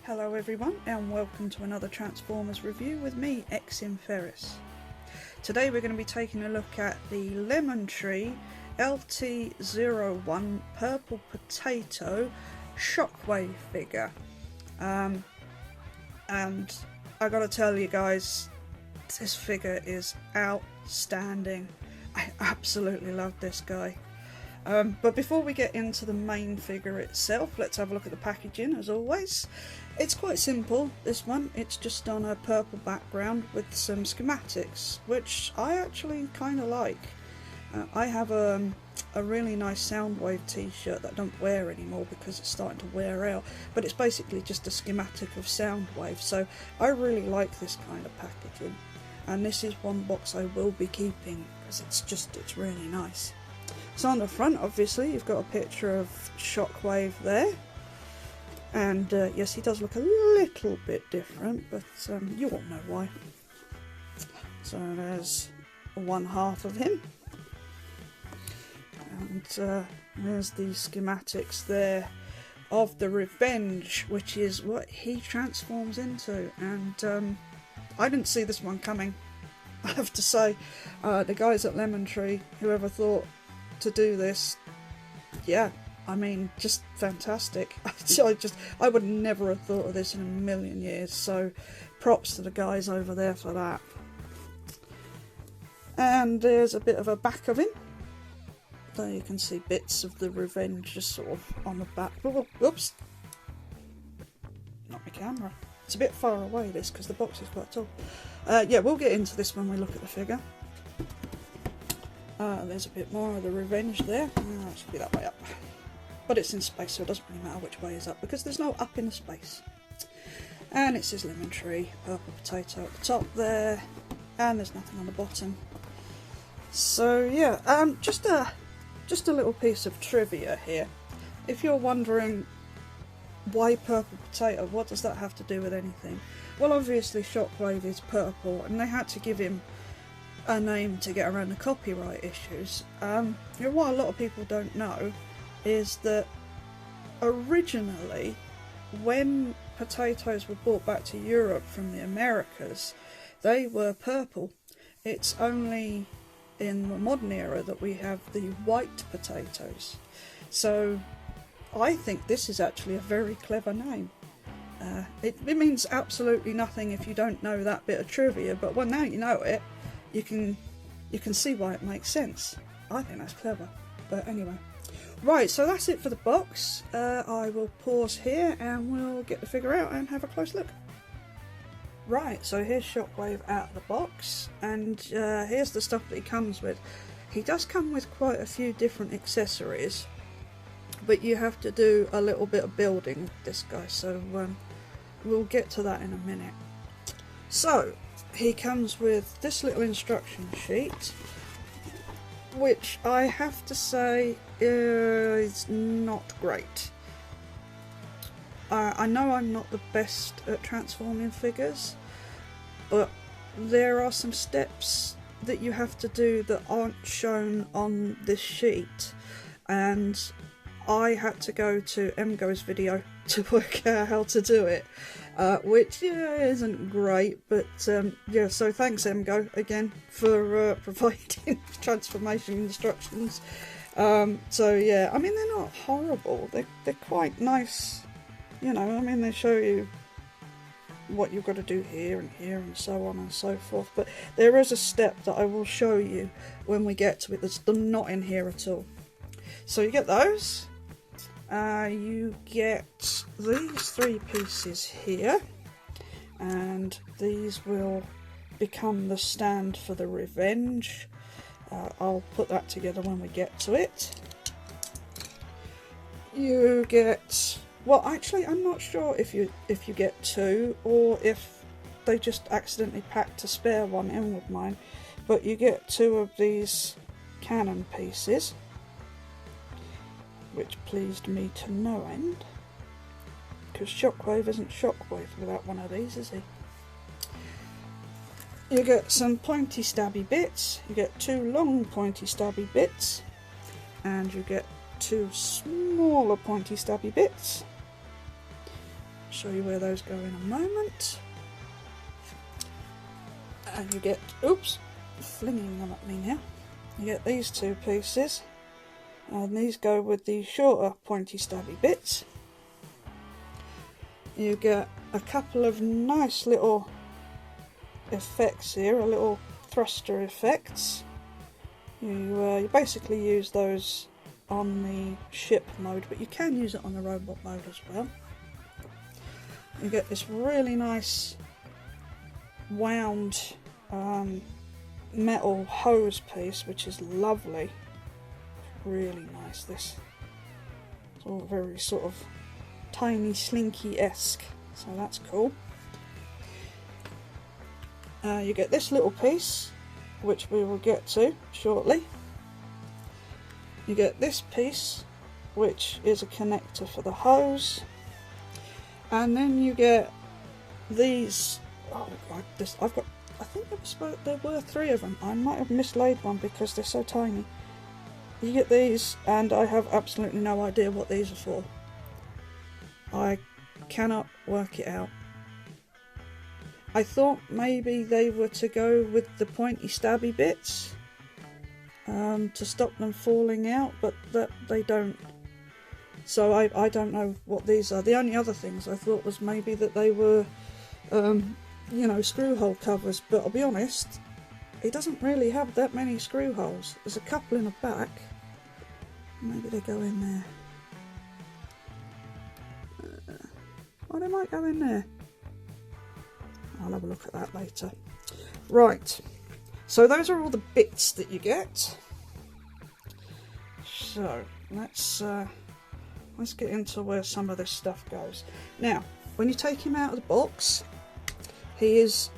Hello everyone and welcome to another Transformers review with me, Exim Ferris. Today we're going to be taking a look at the Lemontree LT01 Purple Potato Shockwave figure. And I gotta tell you guys, this figure is outstanding. I absolutely love this guy. But before we get into the main figure itself, let's have a look at the packaging as always. It's quite simple, this one. It's just on a purple background with some schematics, which I actually kind of like. I have a really nice Soundwave t-shirt that I don't wear anymore because it's starting to wear out, but it's basically just a schematic of Soundwave, so I really like this kind of packaging. And this is one box I will be keeping because it's really nice. So on the front, obviously, you've got a picture of Shockwave there. And yes, he does look a little bit different, but you all know why. So there's one half of him. And there's the schematics there of the Revenge, which is what he transforms into. And I didn't see this one coming, I have to say. The guys at Lemontree, whoever thought to do this, yeah, I mean, just fantastic. I would never have thought of this in a million years, so props to the guys over there for that. And there's a bit of a back of him. There you can see bits of the Revenge just sort of on the back. Oops! Not my camera. It's a bit far away this because the box is quite tall. Yeah, we'll get into this when we look at the figure. There's a bit more of the Revenge there. It should be that way up. But it's in space, so it doesn't really matter which way is up because there's no up in the space. And it says Lemontree, Purple Potato at the top there, and there's nothing on the bottom. So yeah, just a little piece of trivia here. If you're wondering why Purple Potato, what does that have to do with anything? Well, obviously Shockwave is purple, and they had to give him a name to get around the copyright issues. What a lot of people don't know is that originally, when potatoes were brought back to Europe from the Americas, they were purple. It's only in the modern era that we have the white potatoes. So I think this is actually a very clever name. It means absolutely nothing if you don't know that bit of trivia, but well, now you know it, you can see why it makes sense. I think that's clever. But anyway. Right, so that's it for the box. I will pause here and we'll get the figure out and have a close look. Right, so here's Shockwave out of the box, and here's the stuff that he comes with. He does come with quite a few different accessories, but you have to do a little bit of building with this guy, so we'll get to that in a minute. So, he comes with this little instruction sheet, which I have to say is not great. I know I'm not the best at transforming figures, but there are some steps that you have to do that aren't shown on this sheet, and I had to go to MGo's video to work out how to do it, which isn't great, but yeah, so thanks MGo again for providing transformation instructions. So yeah, I mean, they're not horrible, they're quite nice, you know. I mean, they show you what you've got to do here and so on and so forth, but there is a step that I will show you when we get to it that's not in here at all. So you get those. You get these three pieces here, and these will become the stand for the Revenge. I'll put that together when we get to it. You get, well, actually I'm not sure if you get two or if they just accidentally packed a spare one in with mine, but you get two of these cannon pieces, which pleased me to no end, because Shockwave isn't Shockwave without one of these, is he? You get some pointy stabby bits, you get two long pointy stabby bits, and you get two smaller pointy stabby bits, show you where those go in a moment. And you get, oops, flinging them at me now. You get these two pieces, and these go with the shorter pointy stabby bits. You get a couple of nice little effects here, a little thruster effects. You basically use those on the ship mode, but you can use it on the robot mode as well. You get this really nice wound metal hose piece, which is lovely. Really nice. This it's all very sort of tiny slinky-esque, so that's cool. You get this little piece, which we will get to shortly. You get this piece, which is a connector for the hose, and then you get these. Oh, I think there were 3 of them. I might have mislaid one because they're so tiny. You get these, and I have absolutely no idea what these are for. I cannot work it out. I thought maybe they were to go with the pointy stabby bits to stop them falling out, but that they don't. So I don't know what these are. The only other things I thought was maybe that they were you know, screw hole covers, but I'll be honest, it doesn't really have that many screw holes. There's a couple in the back. Maybe they go in there. Oh, they might go in there. I'll have a look at that later. Right, so those are all the bits that you get. So let's get into where some of this stuff goes. Now, when you take him out of the box, he is,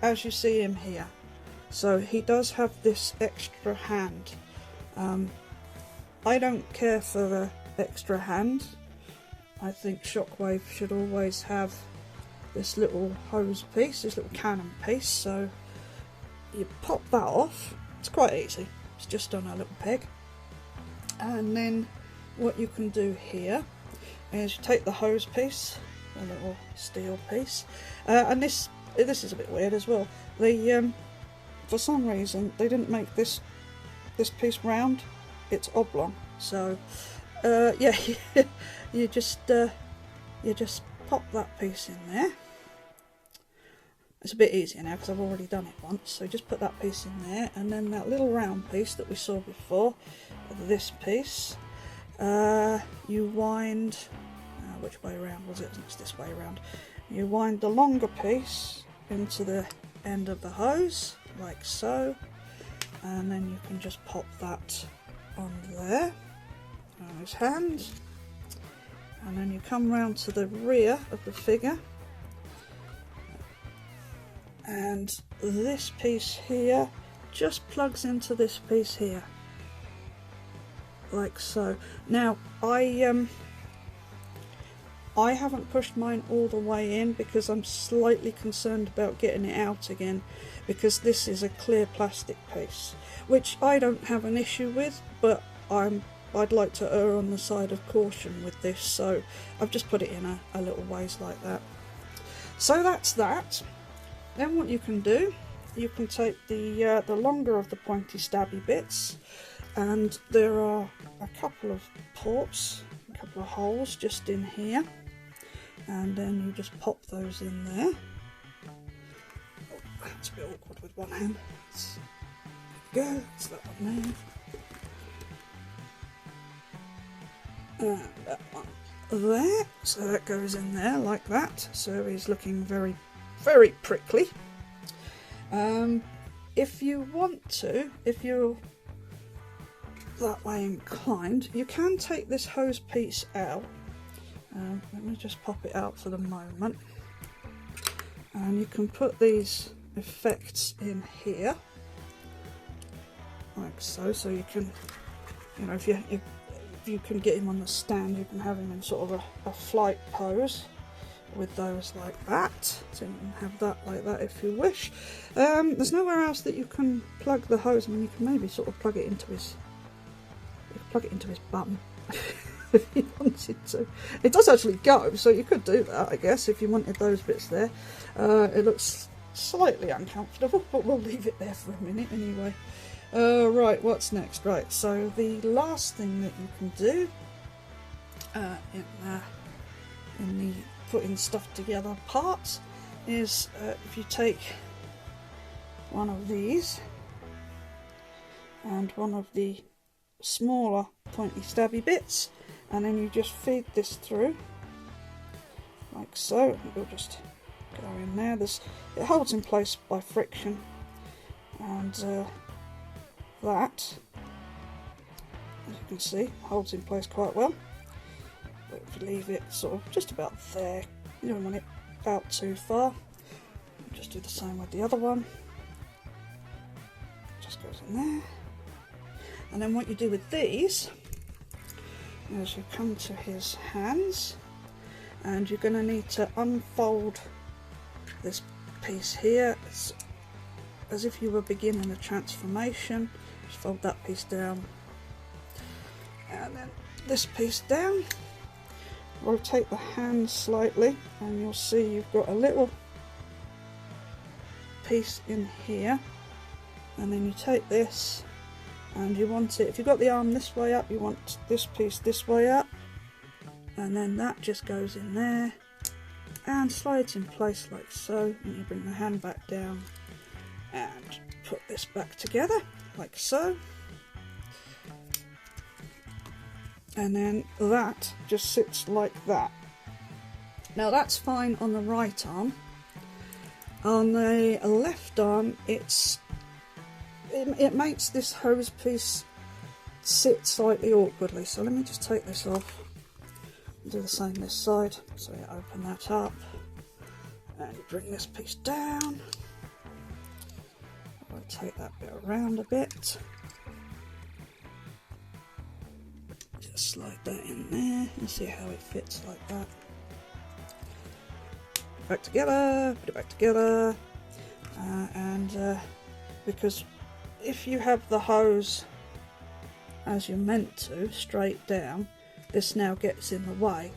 as you see him here, so he does have this extra hand. I don't care for the extra hand. I think Shockwave should always have this little hose piece, this little cannon piece, so you pop that off. It's quite easy, it's just on a little peg. And then what you can do here is you take the hose piece, a little steel piece, and this is a bit weird as well. For some reason they didn't make this piece round, it's oblong. So yeah, you just pop that piece in there. It's a bit easier now because I've already done it once. So just put that piece in there, and then that little round piece that we saw before, this piece, you wind. Which way around was it? It's this way around. You wind the longer piece into the end of the hose, like so, and then you can just pop that on there, on his hand, and then you come round to the rear of the figure, and this piece here just plugs into this piece here, like so. Now I haven't pushed mine all the way in because I'm slightly concerned about getting it out again, because this is a clear plastic piece, which I don't have an issue with, but I'd like to err on the side of caution with this, so I've just put it in a little ways like that. So that's that. Then what you can do, you can take the longer of the pointy stabby bits, and there are a couple of ports, a couple of holes just in here, and then you just pop those in there. Oh, that's a bit awkward with one hand. There we go, that's that one there. And that one there. So that goes in there like that. So he's looking very, very prickly. If you want to, if you're that way inclined, you can take this hose piece out. Let me just pop it out for the moment, and you can put these effects in here like so. So you can, you know, if you can get him on the stand, you can have him in sort of a flight pose with those like that. So you can have that like that if you wish. There's nowhere else that you can plug the hose. I mean, you can maybe sort of plug it into his bum. if you wanted to. It does actually go, so you could do that, I guess, if you wanted those bits there. It looks slightly uncomfortable, but we'll leave it there for a minute anyway. Right, what's next? Right, so the last thing that you can do in the putting stuff together part is if you take one of these and one of the smaller pointy stabby bits, and then you just feed this through like so. You'll just go in there. It holds in place by friction, and that, as you can see, holds in place quite well. But if you leave it sort of just about there, you don't want it out too far. Just do the same with the other one. Just goes in there. And then what you do with these is you come to his hands, and you're going to need to unfold this piece here. It's as if you were beginning a transformation. Just fold that piece down, and then this piece down. Rotate the hand slightly, and you'll see you've got a little piece in here, and then you take this and you want it, if you've got the arm this way up, you want this piece this way up, and then that just goes in there and slides in place like so, and you bring the hand back down and put this back together like so, and then that just sits like that. Now that's fine on the right arm. On the left arm, it makes this hose piece sit slightly awkwardly. So let me just take this off and do the same this side. So you open that up and you bring this piece down. Rotate that bit around a bit. Just slide that in there and see how it fits like that. Back together, put it back together, and because if you have the hose as you're meant to, straight down, this now gets in the way,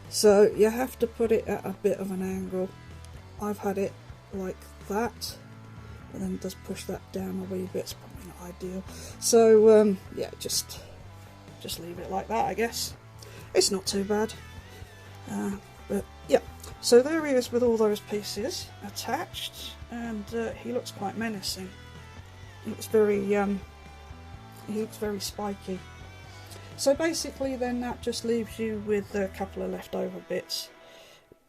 so you have to put it at a bit of an angle. I've had it like that, and then it does push that down a wee bit. It's probably not ideal, so yeah, just leave it like that, I guess. It's not too bad, but yeah. So there he is with all those pieces attached, and he looks quite menacing. He looks very spiky. So basically then that just leaves you with a couple of leftover bits.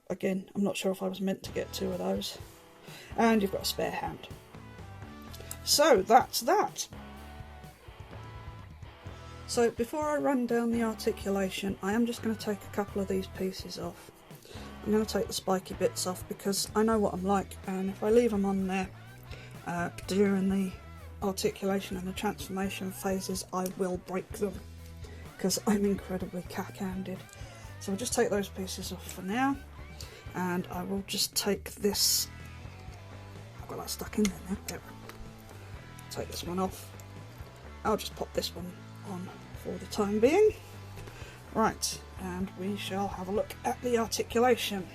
Again, I'm not sure if I was meant to get two of those. And you've got a spare hand. So that's that. So before I run down the articulation, I am just going to take a couple of these pieces off. I'm going to take the spiky bits off because I know what I'm like, and if I leave them on there during the articulation and the transformation phases, I will break them because I'm incredibly cack-handed. So I'll just take those pieces off for now, and I will just take this. I've got that stuck in there now. There. Take this one off. I'll just pop this one on for the time being. Right, and we shall have a look at the articulation.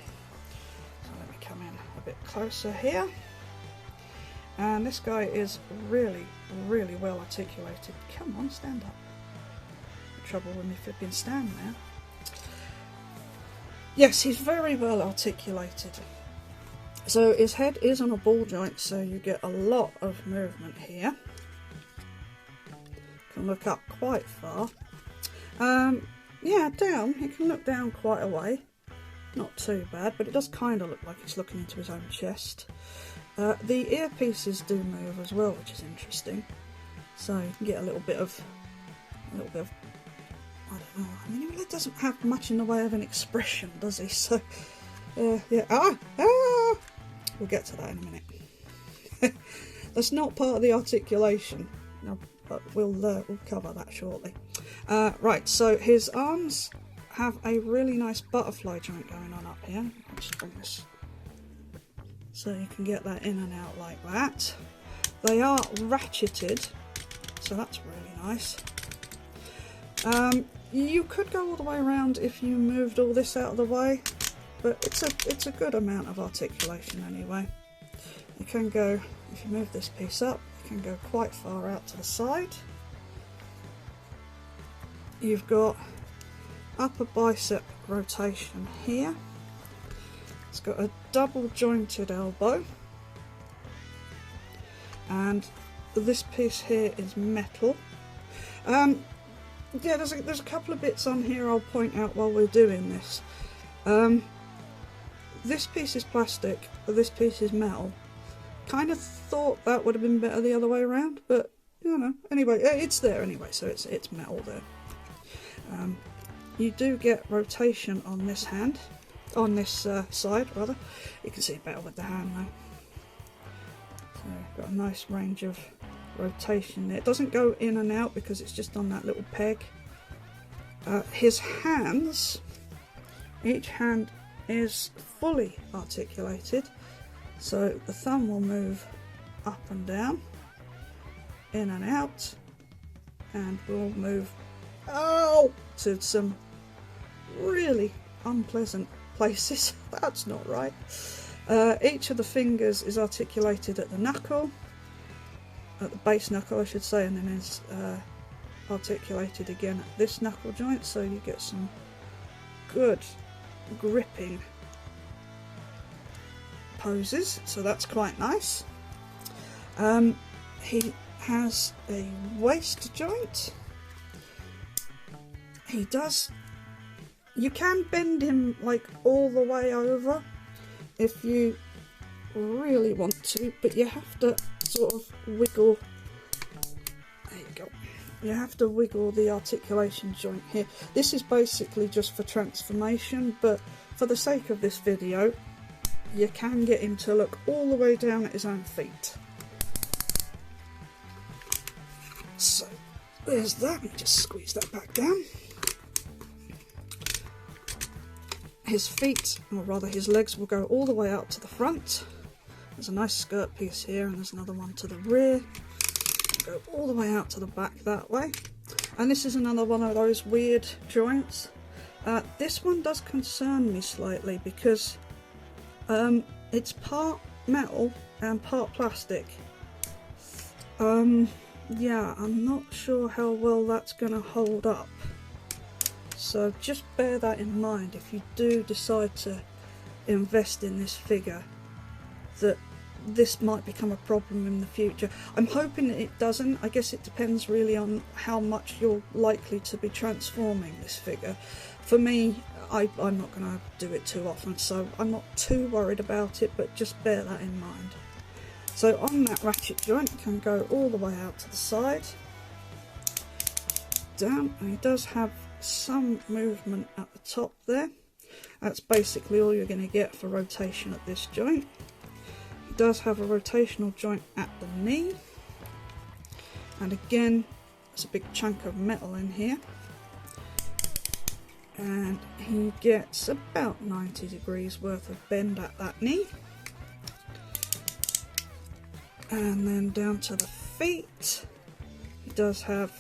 So let me come in a bit closer here. And this guy is really, really well articulated. Come on, stand up. Trouble with me flipping stand now. Yes, he's very well articulated. So his head is on a ball joint, so you get a lot of movement here. Can look up quite far. Yeah, down. He can look down quite a way. Not too bad, but it does kind of look like he's looking into his own chest. The earpieces do move as well, which is interesting. So you can get a little bit of, I don't know. I mean, he really doesn't have much in the way of an expression, does he? So, yeah. We'll get to that in a minute. That's not part of the articulation. No, but we'll cover that shortly. Right, so his arms have a really nice butterfly joint going on up here. I'll just bring this so you can get that in and out like that. They are ratcheted, so that's really nice. You could go all the way around if you moved all this out of the way, but it's a good amount of articulation anyway. You can go, if you move this piece up, you can go quite far out to the side. You've got upper bicep rotation here. It's got a double jointed elbow, and this piece here is metal. Yeah, there's a couple of bits on here I'll point out while we're doing this. This piece is plastic, this piece is metal. Kind of thought that would have been better the other way around, but you know, anyway, it's there anyway, so it's metal there. You do get rotation on this hand, on this side rather. You can see it better with the hand now. So got a nice range of rotation there. It doesn't go in and out because it's just on that little peg. His hands, each hand is fully articulated, so the thumb will move up and down, in and out, and will move to some really unpleasant places. That's not right. Each of the fingers is articulated at the knuckle, at the base knuckle I should say, and then is articulated again at this knuckle joint, so you get some good gripping poses, so that's quite nice. He has a waist joint. You can bend him like all the way over if you really want to, but you have to sort of wiggle. There you go. You have to wiggle the articulation joint here. This is basically just for transformation, but for the sake of this video, you can get him to look all the way down at his own feet. So there's that. Let me just squeeze that back down. His feet, or rather his legs, will go all the way out to the front. There's a nice skirt piece here, and there's another one to the rear. Go all the way out to the back that way. And this is another one of those weird joints. This one does concern me slightly because it's part metal and part plastic. Yeah, I'm not sure how well that's going to hold up. So just bear that in mind if you do decide to invest in this figure, that this might become a problem in the future. I'm hoping that it doesn't. I guess it depends really on how much you're likely to be transforming this figure. For me, I'm not going to do it too often, so I'm not too worried about it, but just bear that in mind. So on that ratchet joint, it can go all the way out to the side, down, and he does have some movement at the top there. That's basically all you're going to get for rotation at this joint. He does have a rotational joint at the knee, and again there's a big chunk of metal in here, and he gets about 90 degrees worth of bend at that knee. And then down to the feet, he does have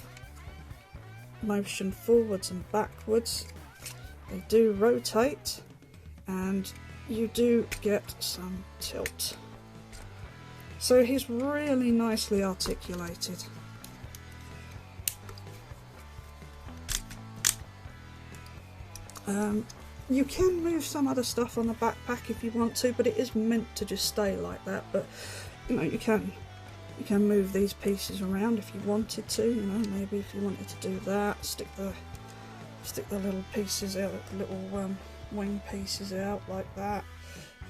motion forwards and backwards. They do rotate, and you do get some tilt. So he's really nicely articulated. You can move some other stuff on the backpack if you want to, but it is meant to just stay like that. But you know, you can move these pieces around if you wanted to. You know, maybe if you wanted to do that, stick the little pieces out, the little wing pieces out like that.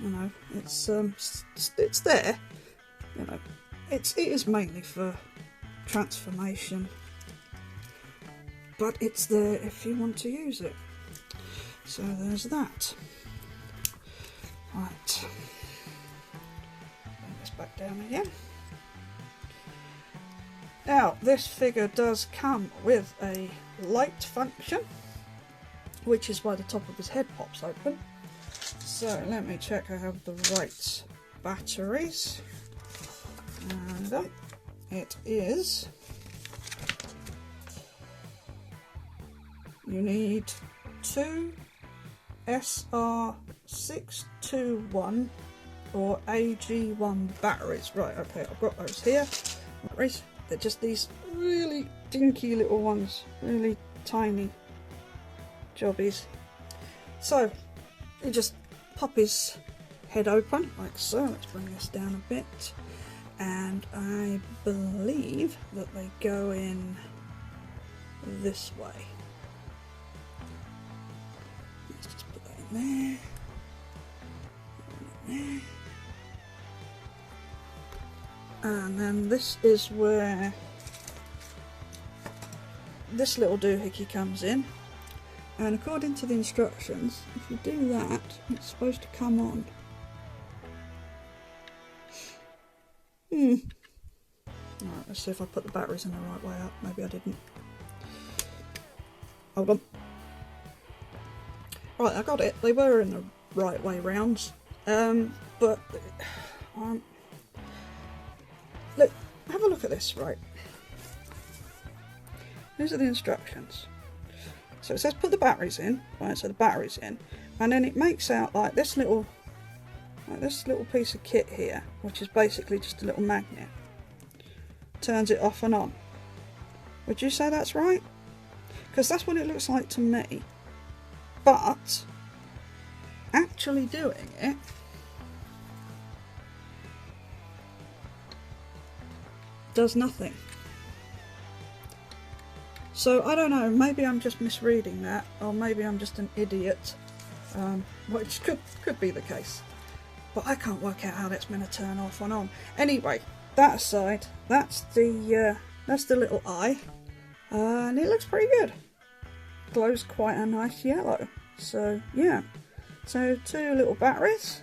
You know, it's there. You know, it is mainly for transformation, but it's there if you want to use it. So there's that. Right. Bring this back down again. Now, this figure does come with a light function, which is why the top of his head pops open. So let me check I have the right batteries. And it is you need 2 SR621 or AG1 batteries. Right, okay, I've got those here. Batteries. They're just these really dinky little ones, really tiny jobbies. So you just pop his head open like so. Let's bring this down a bit, and I believe that they go in this way. Let's just put that in there. And then this is where this little doohickey comes in, and according to the instructions, if you do that, it's supposed to come on. Alright, let's see if I put the batteries in the right way up. Maybe I didn't. Hold on. Right, I got it. They were in the right way round. But look, have a look at this, right? These are the instructions. So it says put the batteries in, right? So the batteries in, and then it makes out like this little piece of kit here, which is basically just a little magnet. Turns it off and on. Would you say that's right? Because that's what it looks like to me. But actually doing it, does nothing. So I don't know, maybe I'm just misreading that, or maybe I'm just an idiot, which could be the case. But I can't work out how that's meant to turn off and on. Anyway, that aside, that's the little eye, and it looks pretty good. Glows quite a nice yellow. So yeah, so 2 little batteries,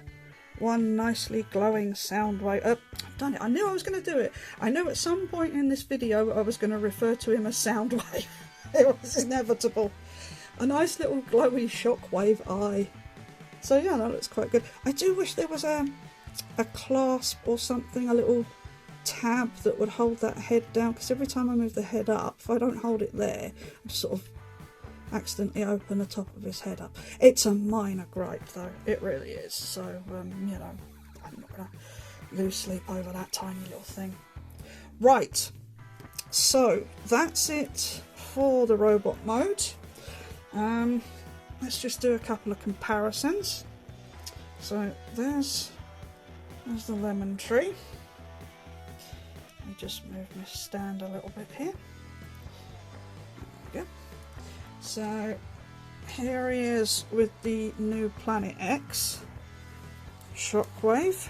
1 nicely glowing sound wave. I've done it. I knew I was going to do it. I knew at some point in this video I was going to refer to him as Soundwave. It was inevitable. A nice little glowy Shockwave eye. So yeah, that looks quite good. I do wish there was a clasp or something, a little tab that would hold that head down, because every time I move the head up, if I don't hold it there, I sort of accidentally open the top of his head up. It's a minor gripe though, it really is. So you know, I'm not gonna lose sleep over that tiny little thing. Right, so that's it for the robot mode. Let's just do a couple of comparisons. So there's the lemon tree. Let me just move my stand a little bit here. There we go. So here he is with the new Planet X Shockwave,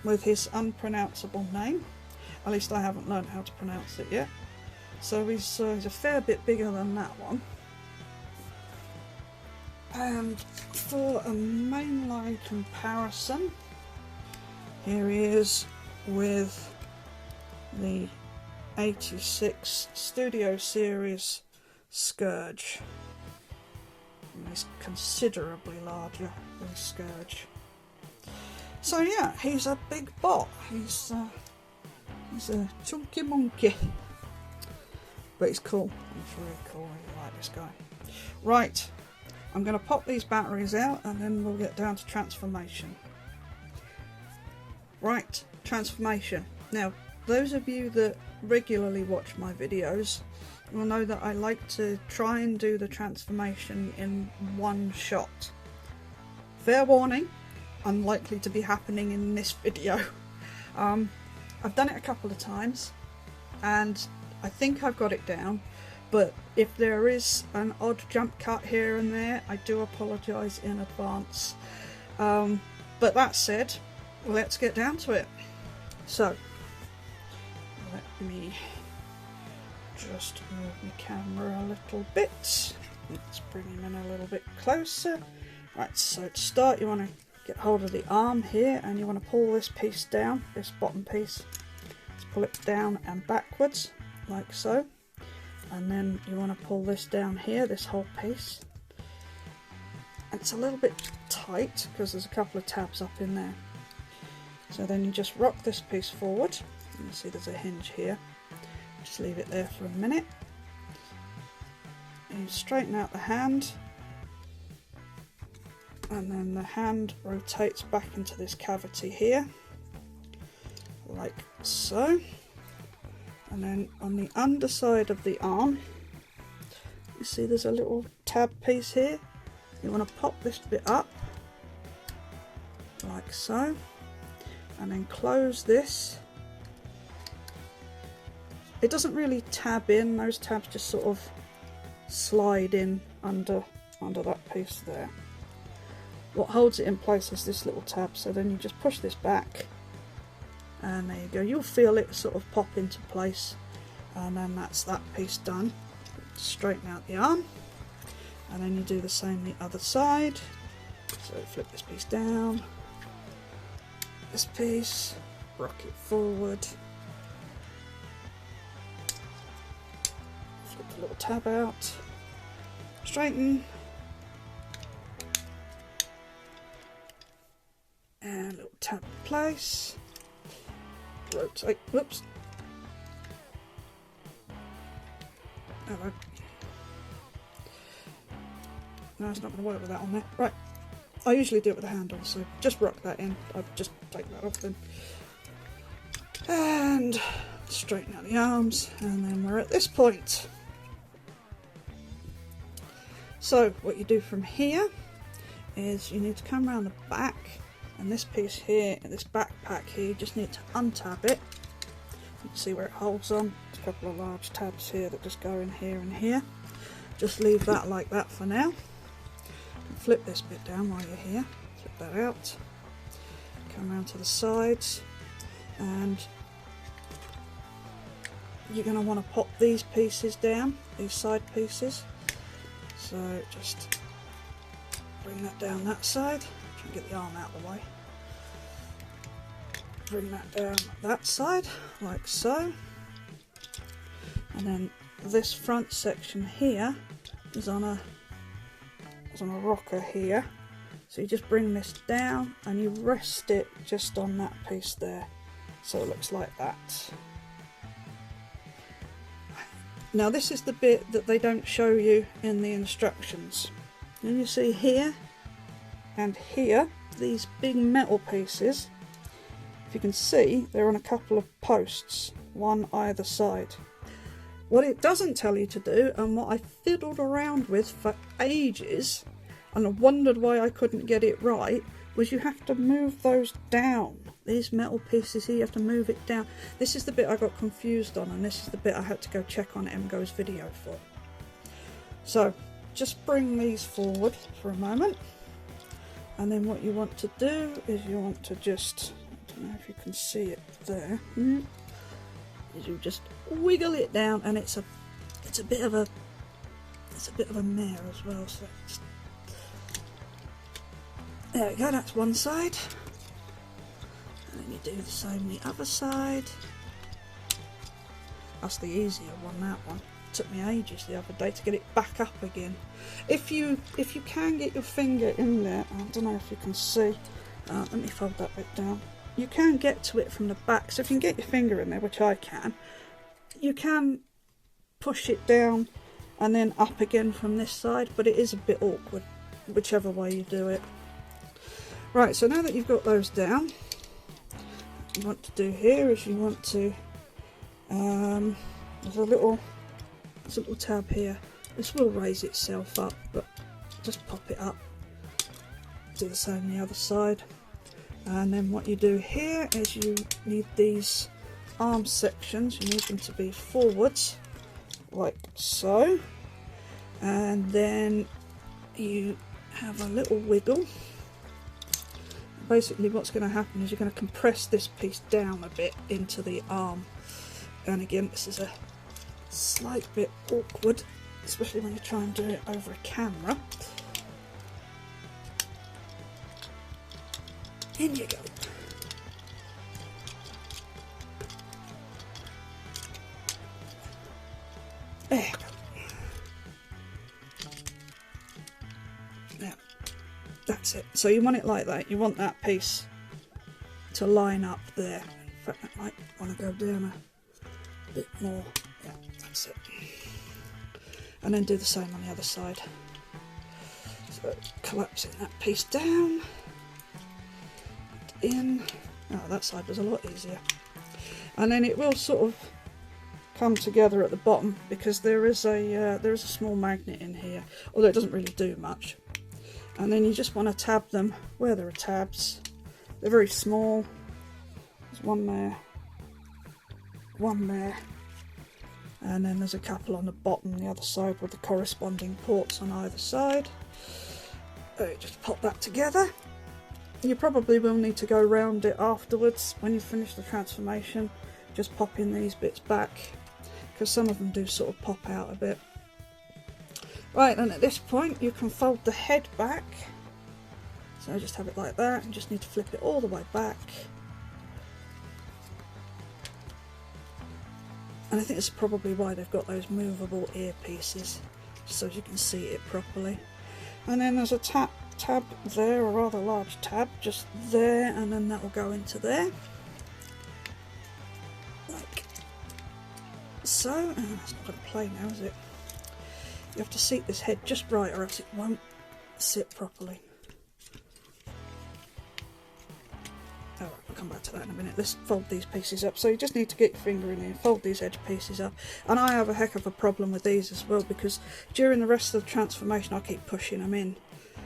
with his unpronounceable name. At least I haven't learned how to pronounce it yet. So he's a fair bit bigger than that one. And for a mainline comparison, here he is with the 86 Studio Series Scourge. And he's considerably larger than Scourge. So yeah, he's a big bot. He's a chunky monkey. But he's cool. He's really cool. I really like this guy. Right, I'm going to pop these batteries out and then we'll get down to transformation. Right, transformation. Now, those of you that regularly watch my videos will know that I like to try and do the transformation in one shot. Fair warning, unlikely to be happening in this video. I've done it a couple of times and I think I've got it down, but if there is an odd jump cut here and there, I do apologise in advance. But that said, let's get down to it. So, let me just move my camera a little bit. Let's bring him in a little bit closer. Right, so to start you want to get hold of the arm here and you want to pull this piece down, this bottom piece. Let's pull it down and backwards, like so. And then you want to pull this down here, this whole piece. And it's a little bit tight because there's a couple of tabs up in there. So then you just rock this piece forward. You can see there's a hinge here. Just leave it there for a minute. you straighten out the hand, and then the hand rotates back into this cavity here, like so. And then on the underside of the arm, you see there's a little tab piece here. You want to pop this bit up, like so, and then close this. It doesn't really tab in, those tabs just sort of slide in under that piece there. What holds it in place is this little tab, so then you just push this back, and there you go. You'll feel it sort of pop into place, and then that's that piece done. Straighten out the arm, and then you do the same the other side. So flip this piece down, this piece, rock it forward, flip the little tab out, straighten, and a little tab in place, rotate, whoops, hello. No, it's not going to work with that on there. Right, I usually do it with the handle, so just rock that in. I'll just take that off then. And straighten out the arms, and then we're at this point. So what you do from here is you need to come around the back, and this piece here, this backpack here, you just need to untab it. You can see where it holds on. There's a couple of large tabs here that just go in here and here. Just leave that like that for now. Flip this bit down while you're here, flip that out, come around to the sides, and you're going to want to pop these pieces down, these side pieces. So just bring that down that side, try and get the arm out of the way. Bring that down that side, like so. And then this front section here is on a rocker here, so you just bring this down and you rest it just on that piece there, so it looks like that. Now this is the bit that they don't show you in the instructions, and you see here and here these big metal pieces. If you can see, they're on a couple of posts, one either side. What it doesn't tell you to do, and what I fiddled around with for ages, and I wondered why I couldn't get it right, was you have to move those down. These metal pieces here, you have to move it down. This is the bit I got confused on, and this is the bit I had to go check on MGo's video for. So, just bring these forward for a moment, and then what you want to do is you want to just, I don't know if you can see it there, is you just wiggle it down, and it's a bit of a mare as well. So just, there we go. That's one side, and then you do the same the other side. That's the easier one. That one took me ages the other day to get it back up again. If you can get your finger in there, I don't know if you can see. Let me fold that bit down. You can get to it from the back, so if you can get your finger in there, which I can, you can push it down and then up again from this side, but it is a bit awkward, whichever way you do it. Right, so now that you've got those down, what you want to do here is you want to, there's a little tab here. This will raise itself up, but just pop it up. Do the same on the other side. And then what you do here is you need these arm sections, you need them to be forwards, like so. And then you have a little wiggle. Basically what's going to happen is you're going to compress this piece down a bit into the arm. And again, this is a slight bit awkward, especially when you try and do it over a camera. In you go. There you go. Now, that's it. So you want it like that. You want that piece to line up there. In fact, I might want to go down a bit more. Yeah, that's it. and then do the same on the other side. So collapsing that piece down, in. Oh, that side was a lot easier. And then it will sort of come together at the bottom because there is a small magnet in here, although it doesn't really do much. And then you just want to tab them where there are tabs. They're very small. There's one there, and then there's a couple on the bottom, the other side, with the corresponding ports on either side. Just pop that together. You probably will need to go round it afterwards when you finish the transformation. Just pop in these bits back, because some of them do sort of pop out a bit. Right, and at this point you can fold the head back. So just have it like that, and just need to flip it all the way back. And I think it's probably why they've got those movable earpieces, so you can see it properly. And then there's a tab there, a rather large tab, just there, and then that will go into there. Like so. Oh, it's not going to play now, is it? You have to seat this head just right, or else it won't sit properly. Alright, I'll come back to that in a minute. Let's fold these pieces up. So you just need to get your finger in here, fold these edge pieces up. And I have a heck of a problem with these as well, because during the rest of the transformation I keep pushing them in.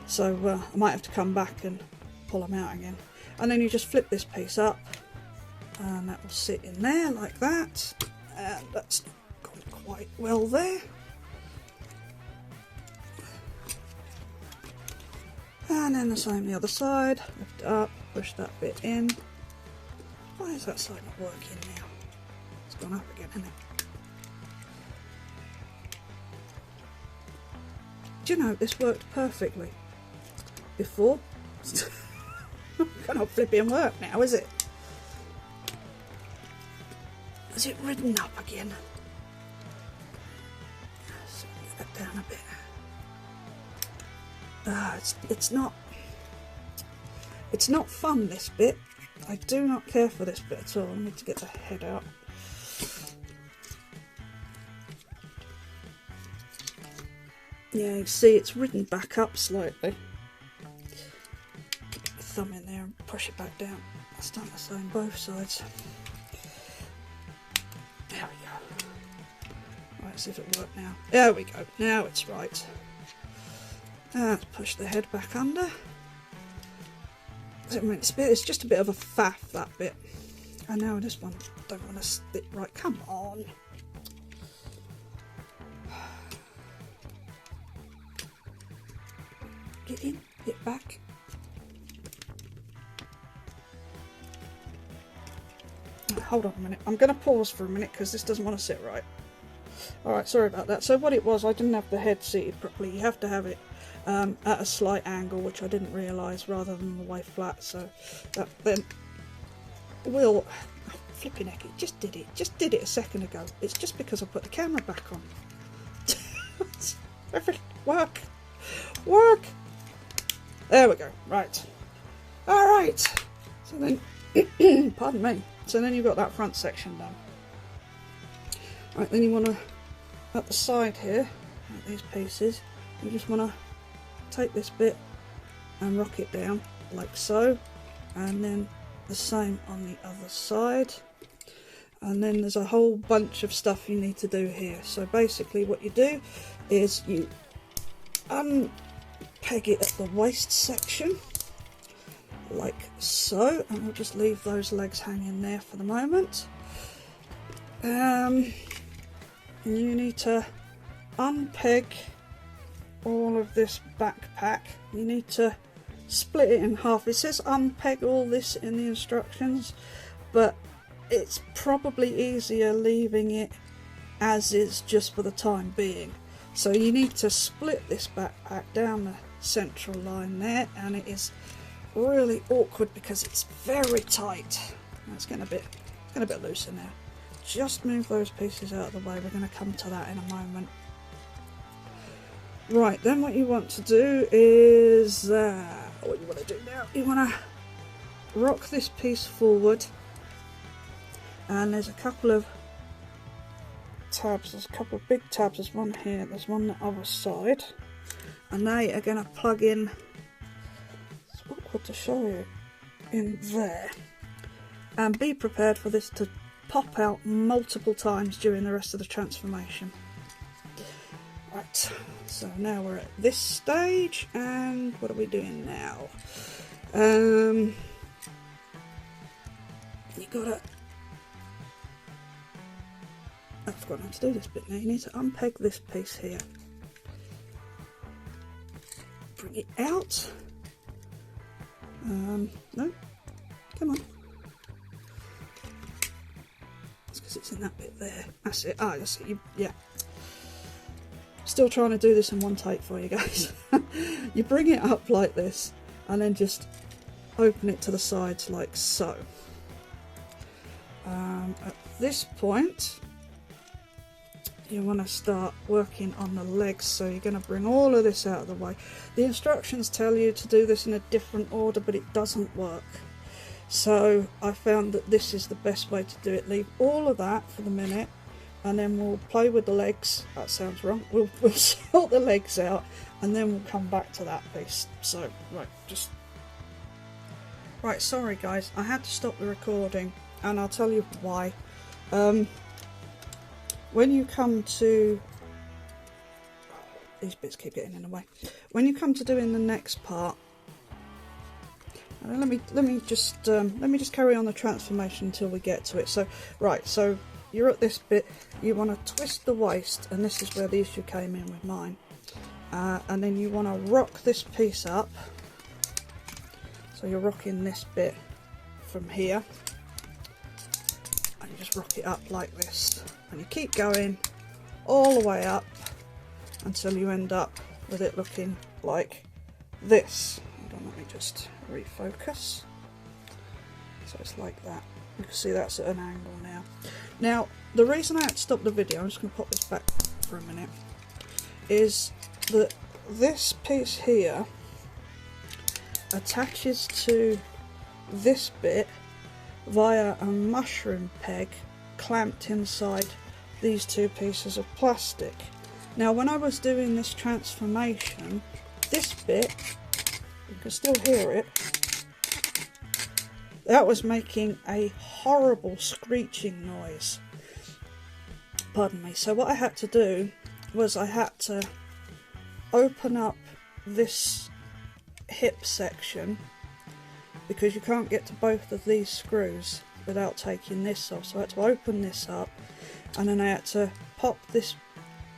So I might have to come back and pull them out again. And then you just flip this piece up, and that will sit in there like that. And that's not gone quite well there. And then the same the other side, lift it up, push that bit in. Why is that side not working now? It's gone up again, hasn't it? Do you know, this worked perfectly before? Cannot flipping work now, is it? Has it ridden up again? Let's get that down a bit. It's not fun, this bit. I do not care for this bit at all. I need to get the head out. Yeah, you see it's ridden back up slightly. Get the thumb in there and push it back down. I've done the same both sides. There we go. Right, let's see if it worked now. There we go. Now it's right. Let's push the head back under. I mean, it's just a bit of a faff, that bit. And now this one, I don't want to stick right. Come on. Get in, get back. Hold on a minute. I'm going to pause for a minute because this doesn't want to sit right. Alright, sorry about that. So what it was, I didn't have the head seated properly. You have to have it at a slight angle, which I didn't realise, rather than the way flat. So that then will... Oh, flipping heck, it just did it a second ago. It's just because I put the camera back on. Work! There we go, right. Alright, so then, pardon me, so then you've got that front section done. Right, then you want to, at the side here, at these pieces, you just want to take this bit and rock it down, like so, and then the same on the other side. And then there's a whole bunch of stuff you need to do here. So basically what you do is you unpeg it at the waist section, like so, and we'll just leave those legs hanging there for the moment. And you need to unpeg all of this backpack. You need to split it in half. It says unpeg all this in the instructions, but it's probably easier leaving it as is just for the time being. So you need to split this backpack down the central line there, and it is really awkward because it's very tight. It's getting a bit looser now. Just move those pieces out of the way. We're going to come to that in a moment. Right, then what you want to do is what you want to do now, you want to rock this piece forward, and there's a couple of tabs. There's a couple of big tabs. There's one here, there's one on the other side, and they are going to plug in. It's awkward to show you, in there. And be prepared for this to pop out multiple times during the rest of the transformation. Right, so now we're at this stage, and what are we doing now? You gotta... I've forgotten how to do this bit now. You need to unpeg this piece here. Bring it out. No, come on. That's because it's in that bit there. That's it. Ah, that's it. Yeah. Still trying to do this in one take for you guys. You bring it up like this and then just open it to the sides like so. At this point you want to start working on the legs, so you're going to bring all of this out of the way. The instructions tell you to do this in a different order, but it doesn't work. So I found that this is the best way to do it. Leave all of that for the minute, and then we'll play with the legs. That sounds wrong. We'll sort the legs out, and then we'll come back to that piece. So, right, sorry guys, I had to stop the recording, and I'll tell you why. When you come to... These bits keep getting in the way. When you come to doing the next part, let me just carry on the transformation until we get to it. So, right, so you're at this bit, you want to twist the waist, and this is where the issue came in with mine. And then you want to rock this piece up. So you're rocking this bit from here, and you just rock it up like this, and you keep going all the way up until you end up with it looking like this. Hold on, let me just refocus. So it's like that. You can see that's at an angle now. Now, the reason I had to stop the video, I'm just going to pop this back for a minute, is that this piece here attaches to this bit via a mushroom peg clamped inside these two pieces of plastic. Now, when I was doing this transformation, this bit, you can still hear it, that was making a horrible screeching noise. Pardon me. So what I had to do was I had to open up this hip section, because you can't get to both of these screws without taking this off. So I had to open this up, and then I had to pop this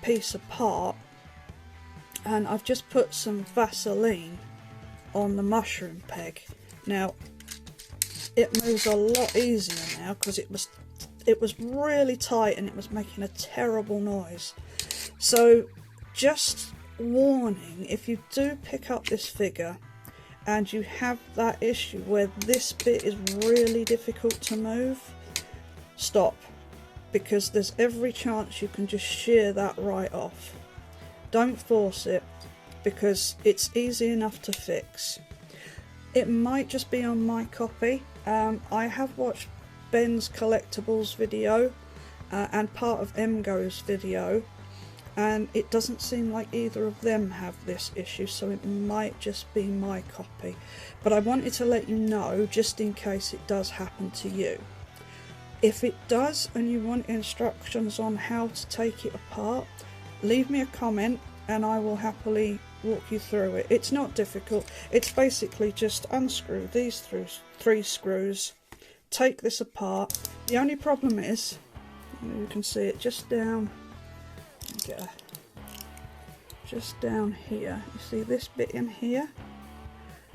piece apart, and I've just put some Vaseline on the mushroom peg. Now it moves a lot easier now, because it was really tight and it was making a terrible noise. So just warning, if you do pick up this figure and you have that issue where this bit is really difficult to move, stop, because there's every chance you can just shear that right off. Don't force it, because it's easy enough to fix. It might just be on my copy. I have watched Ben's Collectibles video and part of MGo's video, and it doesn't seem like either of them have this issue, so it might just be my copy. But I wanted to let you know, just in case it does happen to you. If it does and you want instructions on how to take it apart, leave me a comment and I will happily walk you through it. It's not difficult. It's basically just unscrew these three screws, take this apart. The only problem is, you can see it just down, just down here. You see this bit in here?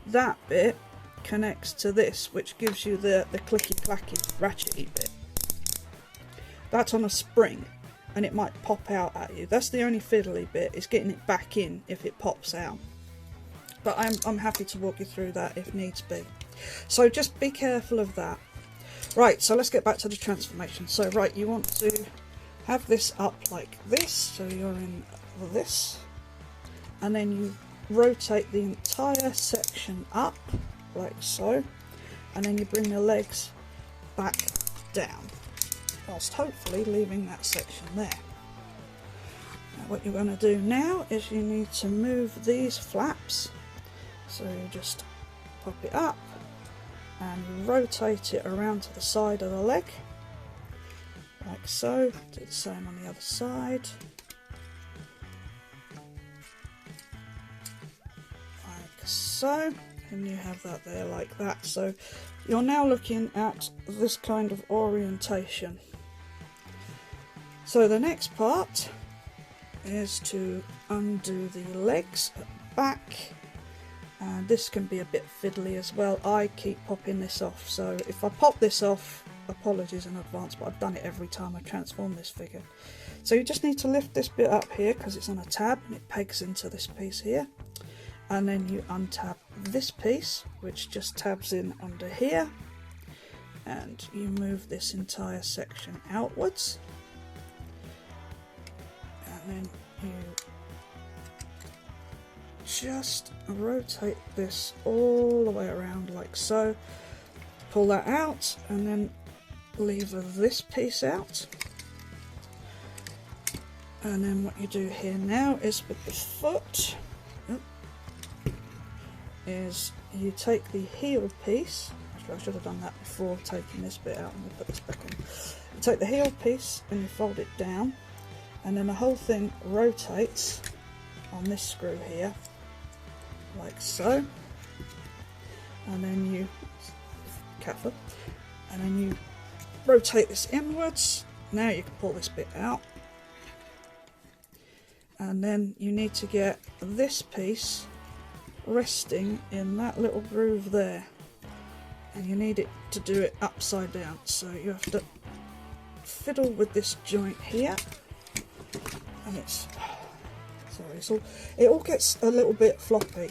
That bit connects to this, which gives you the clicky clacky ratchety bit. That's on a spring, and it might pop out at you. That's the only fiddly bit, is getting it back in if it pops out. But I'm happy to walk you through that if needs be. So just be careful of that. Right, so let's get back to the transformation. So right, you want to have this up like this, so you're in this, and then you rotate the entire section up like so, and then you bring the legs back down, whilst hopefully leaving that section there. What you're going to do now is you need to move these flaps. So you just pop it up and you rotate it around to the side of the leg, like so. Do the same on the other side. Like so. And you have that there like that. So you're now looking at this kind of orientation. So the next part is to undo the legs at the back, and this can be a bit fiddly as well. I keep popping this off, so if I pop this off, apologies in advance, but I've done it every time I transform this figure. So you just need to lift this bit up here because it's on a tab and it pegs into this piece here, and then you untab this piece which just tabs in under here, and you move this entire section outwards, and then you just rotate this all the way around like so. Pull that out and then lever this piece out, and then what you do here now is with the foot is you take the heel piece. Actually, I should have done that before taking this bit out, and we'll put this back on. You take the heel piece and you fold it down, and then the whole thing rotates on this screw here like so, and then you catfoot, and then you rotate this inwards. Now you can pull this bit out, and then you need to get this piece resting in that little groove there, and you need it to do it upside down, so you have to fiddle with this joint here, and it all gets a little bit floppy,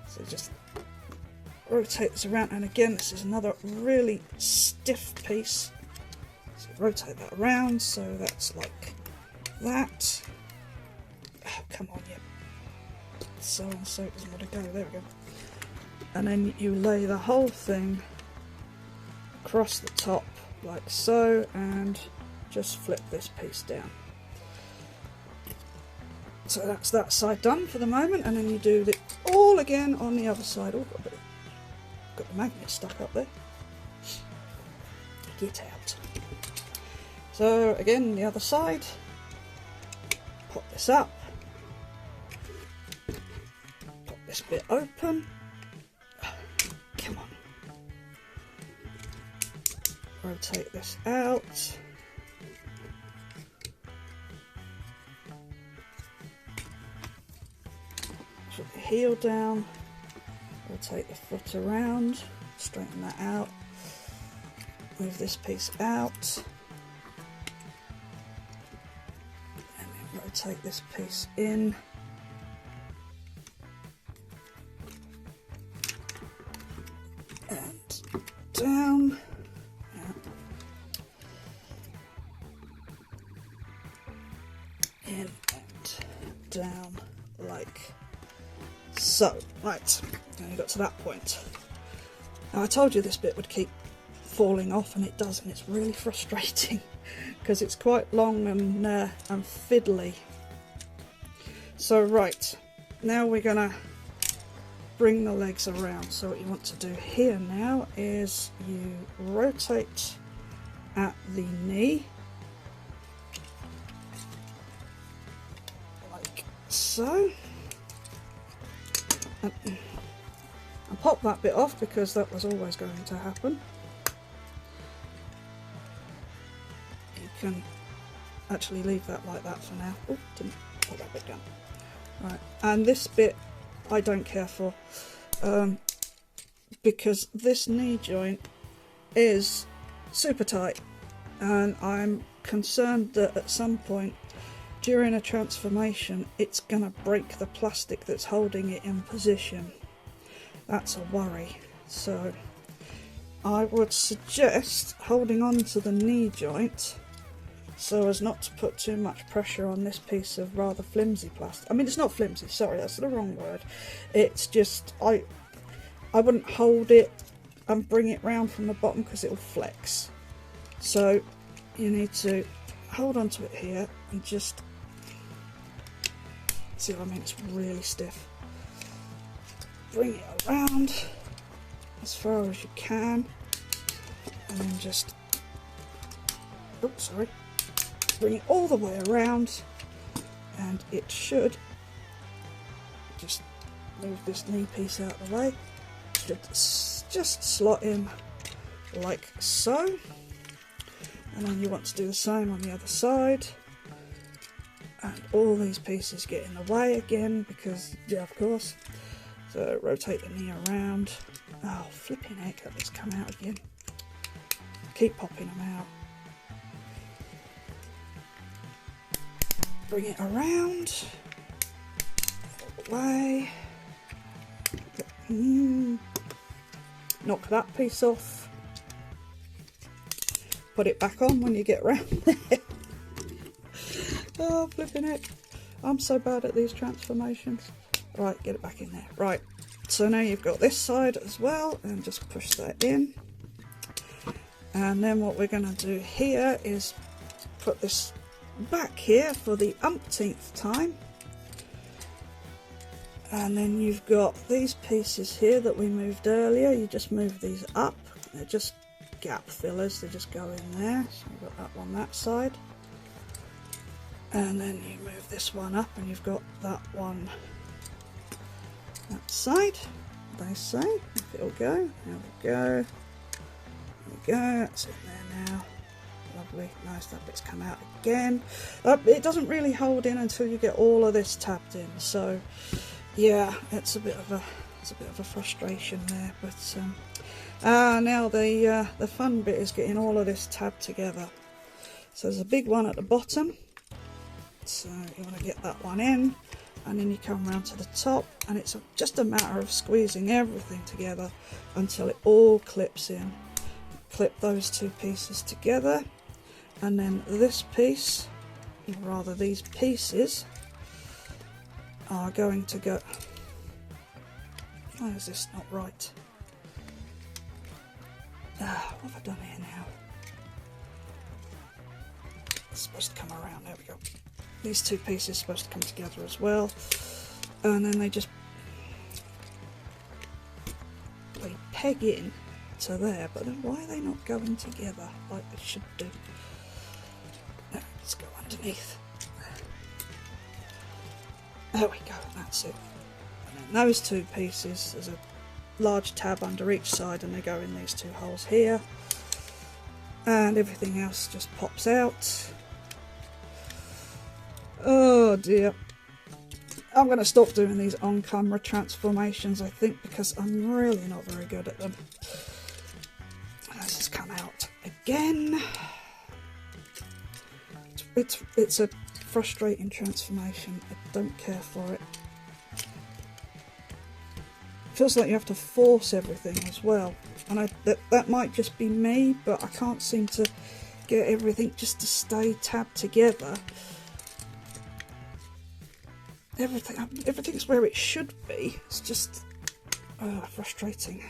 so just rotate this around. And again, this is another really stiff piece, so rotate that around so that's like that. Oh, come on, yeah. So and so doesn't want to go. There we go. And then you lay the whole thing across the top like so, and just flip this piece down. So that's that side done for the moment, and then you do it all again on the other side. Oh, got the magnet stuck up there. Get out. So again, the other side. Pop this up. Pop this bit open. Come on. Rotate this out. Put the heel down. Rotate the foot around. Straighten that out. Move this piece out. And then rotate this piece in. And down. In and down like so. Right, now you got to that point. Now I told you this bit would keep falling off, and it does, and it's really frustrating because it's quite long and fiddly. So right, now we're gonna bring the legs around. So what you want to do here now is you rotate at the knee like so, and pop that bit off because that was always going to happen. You can actually leave that like that for now. Oh, didn't put that bit down. Right, and this bit I don't care for because this knee joint is super tight, and I'm concerned that at some point during a transformation it's gonna break the plastic that's holding it in position. That's a worry. So I would suggest holding on to the knee joint so as not to put too much pressure on this piece of rather flimsy plastic. I mean, it's not flimsy, sorry, that's the wrong word. It's just, I wouldn't hold it and bring it round from the bottom because it'll flex. So you need to hold on to it here and just See what I mean? It's really stiff. Bring it around as far as you can, and then just, oh sorry, bring it all the way around, and it should just move this knee piece out of the way. Should just slot in like so, and then you want to do the same on the other side, and all these pieces get in the way again because, yeah, of course. So rotate the knee around. Oh, flipping heck, let this come out again. Keep popping them out. Bring it around. All the way. Knock that piece off. Put it back on when you get round there. Oh, flipping heck. I'm so bad at these transformations. Right, get it back in there. Right, so now you've got this side as well, and just push that in. And then what we're going to do here is put this back here for the umpteenth time. And then you've got these pieces here that we moved earlier. You just move these up. They're just gap fillers. They just go in there. So you've got that one that side. And then you move this one up, and you've got that one that side, they say. If it'll go, there we go. There we go, that's in there now. Lovely, nice, that bit's come out again. It doesn't really hold in until you get all of this tabbed in, so yeah, it's a bit of a frustration there. But now the fun bit is getting all of this tabbed together. So there's a big one at the bottom, so you want to get that one in. And then you come around to the top, and it's just a matter of squeezing everything together until it all clips in. Clip those two pieces together, and then this piece, or rather these pieces, are going to go... Why is this not right? What have I done here now? It's supposed to come around, there we go. These two pieces are supposed to come together as well, and then they peg in to there, but then why are they not going together like they should do? No, let's go underneath. There we go, that's it. And then those two pieces, there's a large tab under each side, and they go in these two holes here, and everything else just pops out. Oh dear. I'm going to stop doing these on-camera transformations, I think, because I'm really not very good at them. Let's just come out again. It's a frustrating transformation. I don't care for it. Feels like you have to force everything as well, and that might just be me, but I can't seem to get everything just to stay tabbed together. Everything's where it should be. It's just frustrating.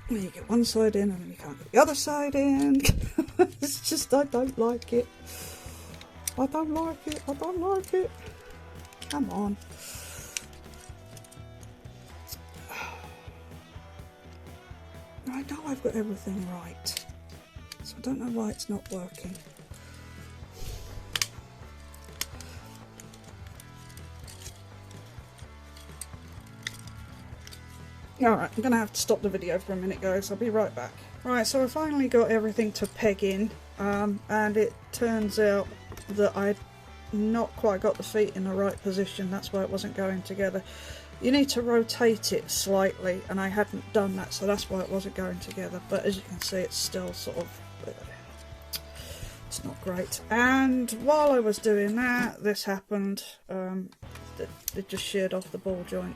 And you get one side in, and then you can't get the other side in. It's just, I don't like it. I don't like it. I don't like it. Come on. I know I've got everything right, so I don't know why it's not working. Alright, I'm going to have to stop the video for a minute, guys. I'll be right back. Right, so I finally got everything to peg in, and it turns out that I'd not quite got the feet in the right position. That's why it wasn't going together. You need to rotate it slightly, and I hadn't done that, so that's why it wasn't going together. But as you can see, it's still sort of... it's not great. And while I was doing that, this happened. It just sheared off the ball joint.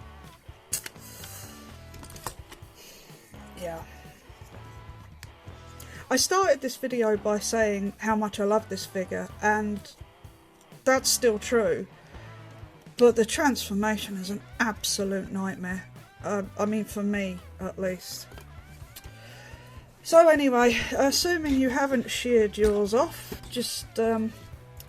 Yeah. I started this video by saying how much I love this figure, and that's still true, but the transformation is an absolute nightmare. I mean, for me at least. So anyway, assuming you haven't sheared yours off, just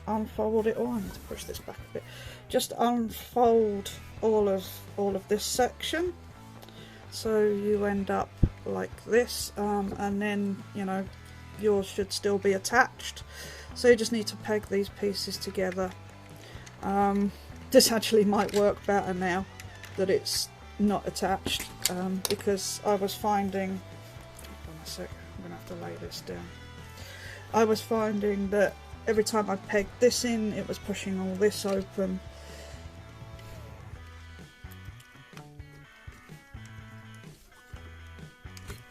unfold it. Oh, I need to push this back a bit. Just unfold all of this section, so you end up like this, and then, you know, yours should still be attached. So you just need to peg these pieces together. This actually might work better now that it's not attached, because I was finding, hold on a sec, I'm gonna have to lay this down. I was finding that every time I pegged this in, it was pushing all this open.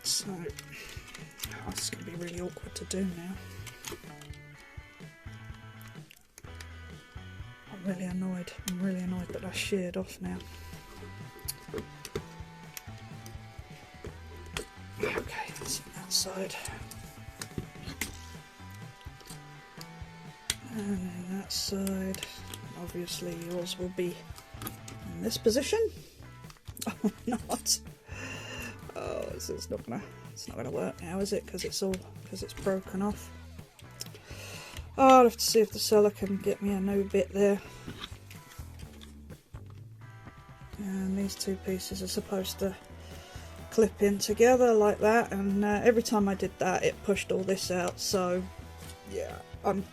So, oh, this is going to be really awkward to do now. I'm really annoyed that I sheared off now. Okay, that's on that side. And then that side, obviously yours will be in this position. Oh, not. Oh, it's not gonna work now, is it? Because it's broken off. Oh, I'll have to see if the seller can get me a new bit there. And these two pieces are supposed to clip in together like that, and every time I did that it pushed all this out, so yeah, there's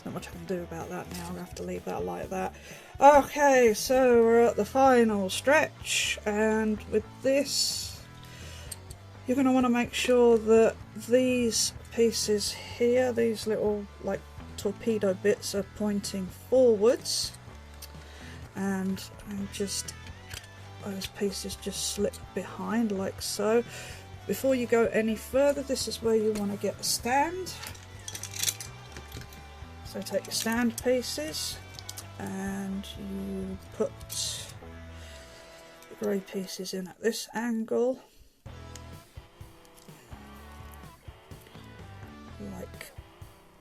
not much I can do about that now. I'm gonna have to leave that like that. Okay, so we're at the final stretch, and with this you're going to want to make sure that these pieces here, these little like torpedo bits, are pointing forwards, and just those pieces just slip behind like so. Before you go any further, this is where you want to get the stand. So take your stand pieces and you put the grey pieces in at this angle, like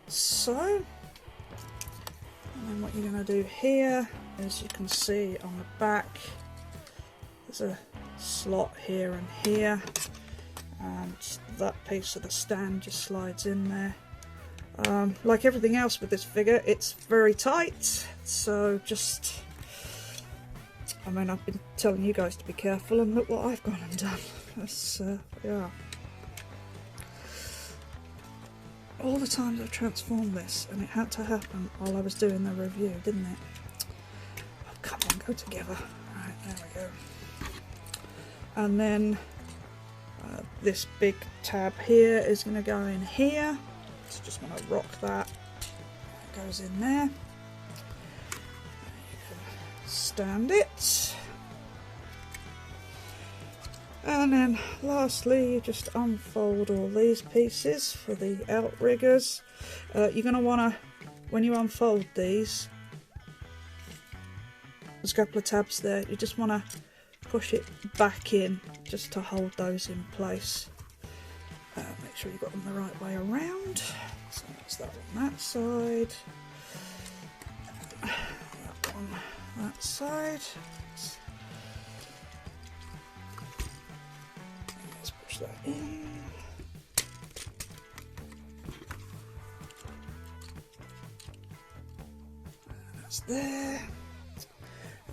so. And then what you're going to do here is, you can see on the back there's a slot here and here, and that piece of the stand just slides in there. Like everything else with this figure, it's very tight, so just, I mean, I've been telling you guys to be careful, and look what I've gone and done. That's, yeah. All the times I've transformed this, and it had to happen while I was doing the review, didn't it? Oh, come on, go together. Right, there we go. And then this big tab here is going to go in here. So just want to rock that. It goes in there. You can stand it. And then lastly, you just unfold all these pieces for the outriggers. You're going to want to, when you unfold these, there's a couple of tabs there, you just want to push it back in just to hold those in place. Make sure you've got them the right way around. So that's that on that side, that on that side. Let's push that in. That's there.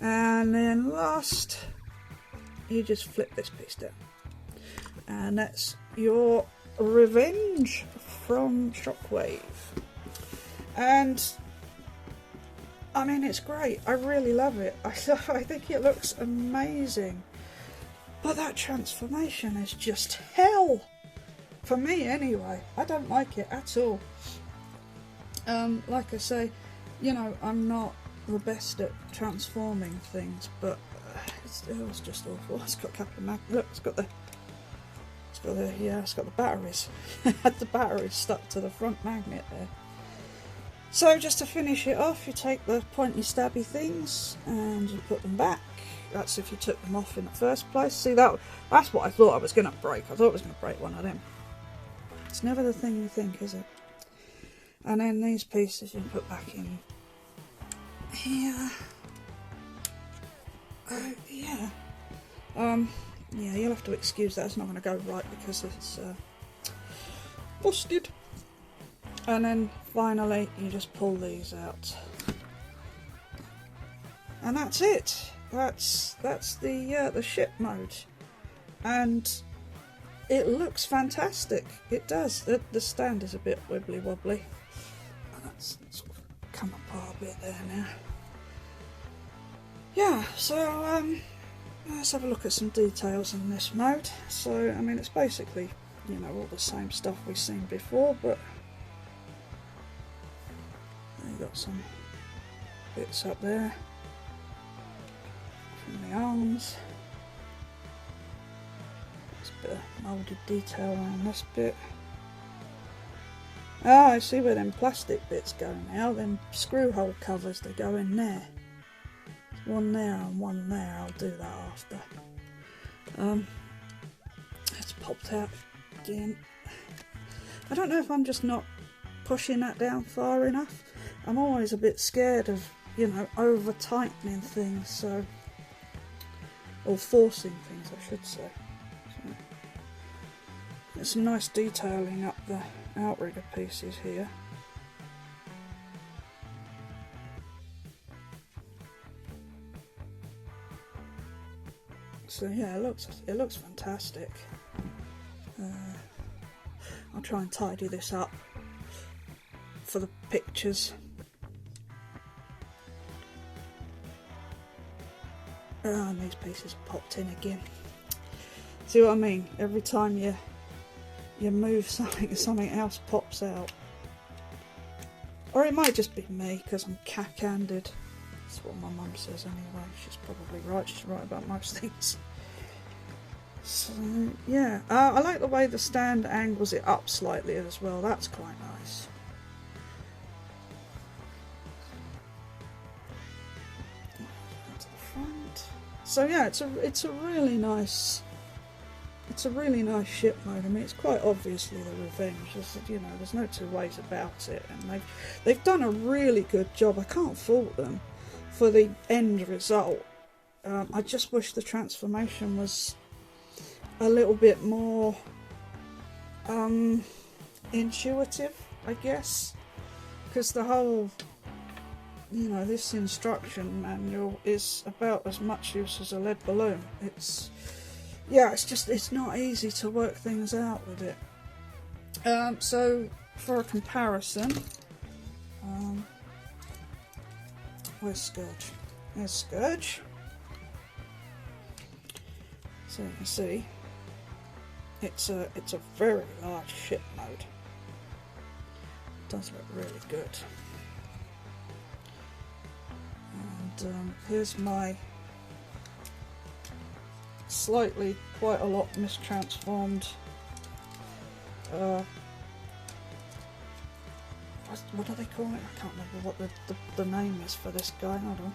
And then last, you just flip this piece down. And that's your Revenge from Shockwave. And I mean, it's great. I really love it. I think it looks amazing. But that transformation is just hell. For me anyway. I don't like it at all. Like I say, you know, I'm not the best at transforming things, but it was just awful. It's got a couple of look, it's got the batteries. It had the batteries stuck to the front magnet there. So just to finish it off, you take the pointy stabby things and you put them back. That's if you took them off in the first place. See, that's what I thought I was going to break. I thought I was going to break one of them. It's never the thing you think, is it? And then these pieces you put back in here. Yeah. Yeah, you'll have to excuse that, it's not going to go right because it's busted. And then finally you just pull these out. And that's it. That's the ship mode. And it looks fantastic. It does. The stand is a bit wibbly wobbly. And that's sort of come apart a bit there now. Yeah, so let's have a look at some details in this mode. So, I mean, it's basically, you know, all the same stuff we've seen before, but you've got some bits up there from the arms. There's a bit of moulded detail around this bit. Ah, I see where them plastic bits go now. Them screw hole covers, they go in there. One there and one there, I'll do that after. It's popped out again. I don't know if I'm just not pushing that down far enough. I'm always a bit scared of, you know, over tightening things, so, or forcing things I should say. So, there's some nice detailing up the outrigger pieces here. So yeah, it looks fantastic. I'll try and tidy this up for the pictures. And these pieces popped in again. See what I mean? Every time you move something, something else pops out. Or it might just be me because I'm cack-handed. That's what my mum says anyway. She's probably right. She's right about most things. So yeah, I like the way the stand angles it up slightly as well. That's quite nice. To the front. So yeah, it's a really nice ship mode. I mean, it's quite obviously the Revenge. You know, there's no two ways about it, and they've done a really good job. I can't fault them for the end result. I just wish the transformation was a little bit more intuitive, I guess, because the whole, you know, this instruction manual is about as much use as a lead balloon. It's not easy to work things out with it. So for a comparison, where's Scourge? There's Scourge. So you can see it's a very large ship mode. It does look really good. And here's my slightly, quite a lot mistransformed what do they call it? I can't remember what the name is for this guy. Hold on,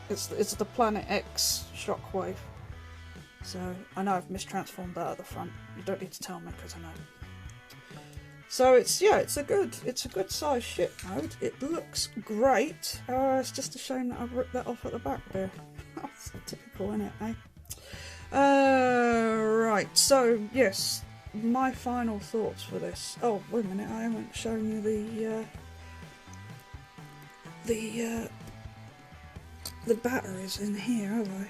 it's the Planet X Shockwave. So I know I've mistransformed that at the front. You don't need to tell me because I know. So it's a good size ship mode. It looks great. It's just a shame that I've ripped that off at the back there. That's typical, isn't it, eh? Right. So yes, my final thoughts for this. Oh, wait a minute, I haven't shown you the batteries in here, have I?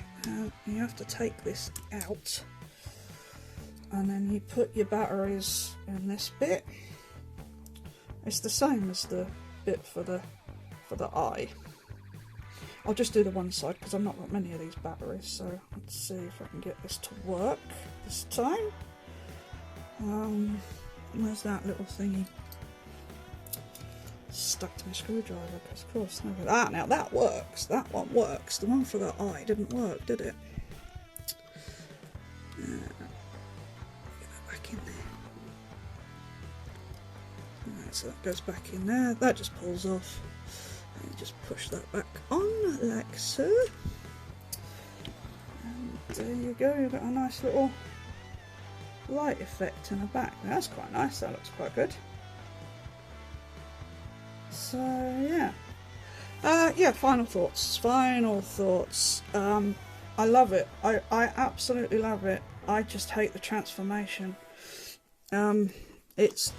You have to take this out, and then you put your batteries in this bit. It's the same as the bit for the eye. I'll just do the one side because I've not got many of these batteries, so let's see if I can get this to work this time. Where's that little thingy? Stuck to my screwdriver, because of course. Now that works. That one works. The one for the eye didn't work, did it? Get that back in there. Alright, so that goes back in there. That just pulls off. And you just push that back on, like so. And there you go. You've got a nice little light effect in the back. That's quite nice. That looks quite good. So yeah, final thoughts. I love it. I absolutely love it. I just hate the transformation. It's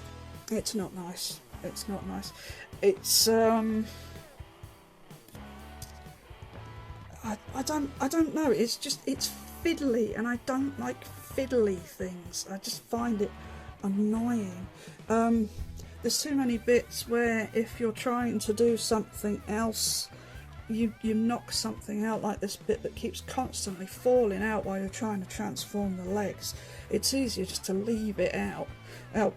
not nice. It's not nice. It's I don't know. It's fiddly, and I don't like fiddly things. I just find it annoying. There's too many bits where if you're trying to do something else, you knock something out, like this bit that keeps constantly falling out while you're trying to transform the legs. It's easier just to leave it out.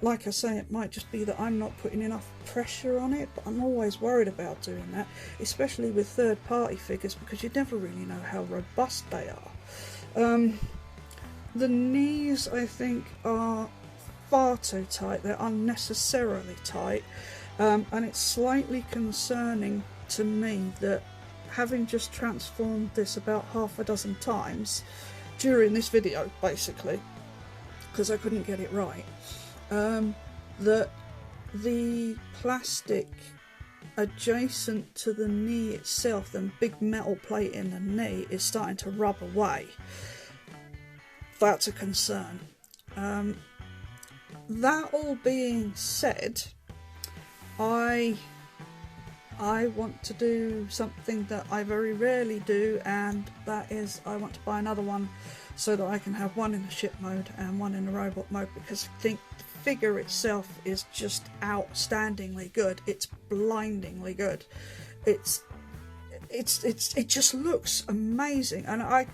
Like I say, it might just be that I'm not putting enough pressure on it, but I'm always worried about doing that, especially with third-party figures, because you never really know how robust they are. The knees, I think, are far too tight. They're unnecessarily tight, and it's slightly concerning to me that, having just transformed this about half a dozen times during this video, basically, because I couldn't get it right, that the plastic adjacent to the knee itself, the big metal plate in the knee, is starting to rub away. That's a concern. That all being said, I want to do something that I very rarely do, and that is I want to buy another one so that I can have one in the ship mode and one in the robot mode, because I think the figure itself is just outstandingly good. It's blindingly good. It just looks amazing, and I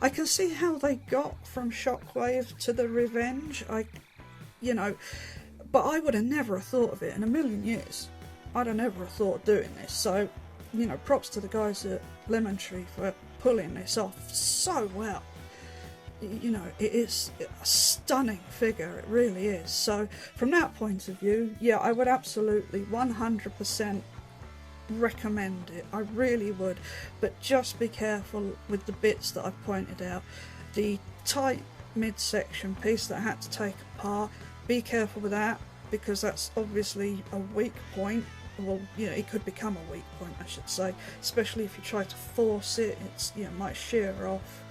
can see how they got from Shockwave to the Revenge. But I would have never thought of it in a million years. I'd have never thought of doing this. So, props to the guys at Lemontree for pulling this off so well. It is a stunning figure, it really is. So from that point of view, yeah, I would absolutely 100% recommend it. I really would, but just be careful with the bits that I've pointed out. The tight midsection piece that I had to take apart, be careful with that, because that's obviously a weak point. Well, it could become a weak point, I should say, especially if you try to force it. It's might shear off.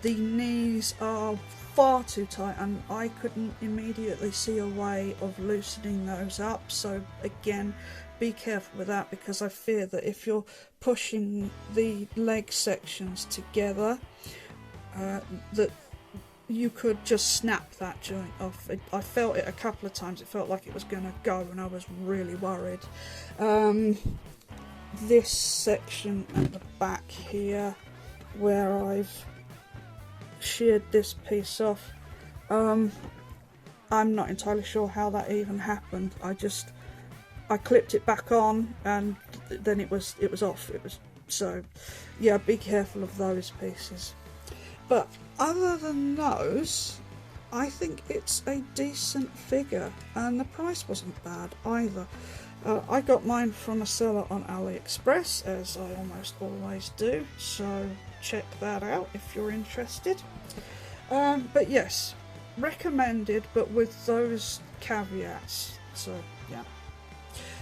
The knees are far too tight, and I couldn't immediately see a way of loosening those up. So again, be careful with that, because I fear that if you're pushing the leg sections together, that you could just snap that joint off. I felt it a couple of times. It felt like it was going to go, and I was really worried. This section at the back here, where I've sheared this piece off, I'm not entirely sure how that even happened. I clipped it back on, and then it was off. So yeah, be careful of those pieces. But other than those, I think it's a decent figure, and the price wasn't bad either. I got mine from a seller on AliExpress, as I almost always do, so check that out if you're interested. But yes, recommended, but with those caveats. So yeah.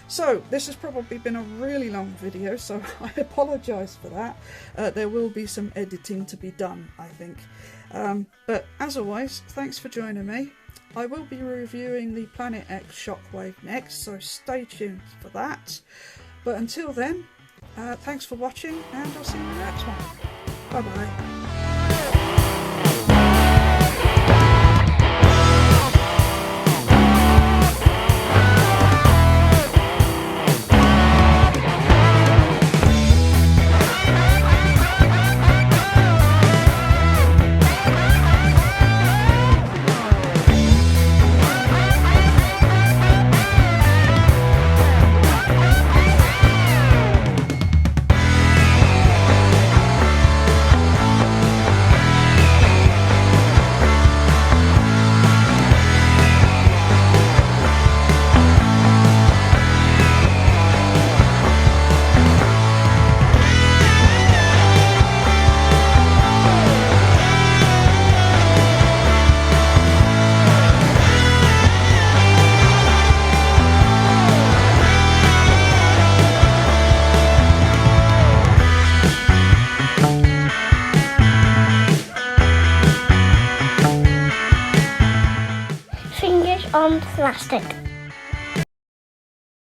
So this has probably been a really long video, so I apologise for that. There will be some editing to be done, I think. But as always, thanks for joining me. I will be reviewing the Planet X Shockwave next, so stay tuned for that. But until then, thanks for watching, and I'll see you in the next one. Bye bye. from plastic.